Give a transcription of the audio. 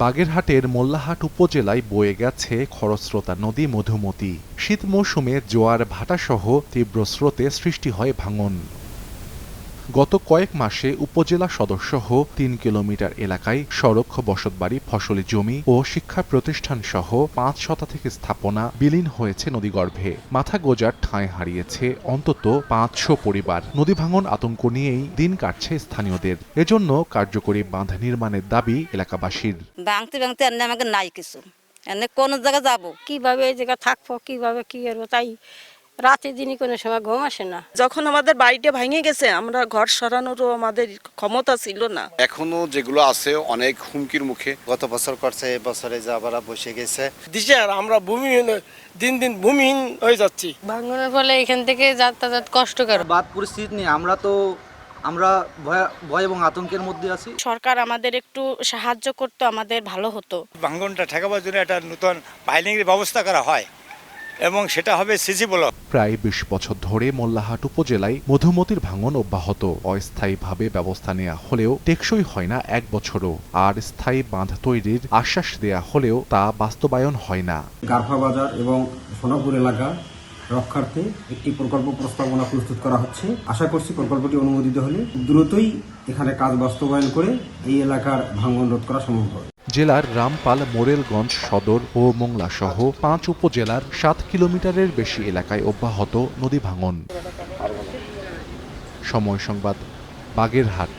বাগেরহাটের মোল্লাহাট উপজেলায় বয়ে গেছে খরস্রোতা নদী মধুমতি। শীত মৌসুমে জোয়ার ভাটাসহ তীব্র স্রোতে সৃষ্টি হয় ভাঙন। গত কয়েক মাসে উপজেলা সদরসহ ৩ কিলোমিটার এলাকায় সড়ক, বসতবাড়ি, ফসলি জমি ও শিক্ষা প্রতিষ্ঠান সহ ৫ শতাধিক স্থাপনা বিলীন হয়েছে নদীগর্ভে। মাথা গোঁজার ঠাঁই হারিয়েছে অন্তত ৫০০ পরিবার। নদী ভাঙন আতঙ্ক নিয়েই দিন কাটছে স্থানীয়দের। এজন্য কার্যকরী বাঁধ নির্মাণের দাবি এলাকাবাসীর। ভাঙতে ভাঙতে আমাকে নাই কিছু, এনে কোন জায়গায় যাবো, কিভাবে এই জায়গায় থাকবো, কিভাবে কি করবো, তাই রাতে দিনই কোনো সময় ঘুম আসে না। যখন আমাদের বাড়িটা ভেঙে গেছে, আমরা ঘর সরানোরও আমাদের ক্ষমতা ছিল না। এখনো যেগুলো আছে অনেক হুমকির মুখে। গত বছর করছে, এবছরে যা আবার বসে গেছে। দিশার আমরা ভূমিহীন, দিন দিন ভূমিহীন হয়ে যাচ্ছি। ভাঙনের ফলে এখান থেকে যাতায়াত কষ্টকর। বাদ পরিস্থিতি নিয়ে আমরা ভয় এবং আতঙ্কের মধ্যে আছি। সরকার আমাদের একটু সাহায্য করতো, আমাদের ভালো হতো। ভাঙনটা ঠেকাবার জন্য একটা নতুন বাইলিংয়ের ব্যবস্থা করা হয় এবং সেটা হবে সিসি ব্লক। প্রায় ২০ বছর ধরে মোল্লাহাট উপজেলায় মধুমতির ভাঙন অব্যাহত। অস্থায়ীভাবে ব্যবস্থা নেওয়া হলেও টেকসই হয় না ১ বছরও। আর স্থায়ী বাঁধ তৈরির আশ্বাস দেয়া হলেও তা বাস্তবায়ন হয় না। গারফা বাজার এবং সোনাপুর এলাকা রক্ষার্থে একটি প্রকল্প প্রস্তাবনা প্রস্তুত করা হচ্ছে। আশা করছি প্রকল্পটি অনুমোদিত হলে দ্রুতই এখানে কাজ বাস্তবায়ন করে এই এলাকার ভাঙন রোধ করা সম্ভব হবে। জেলার রামপাল, মোরেলগঞ্জ সদর ও মোংলা সহ ৫ উপজেলার ৭ কিলোমিটারের বেশি এলাকায় অব্যাহত নদী ভাঙন। সময় সংবাদ, বাগেরহাট।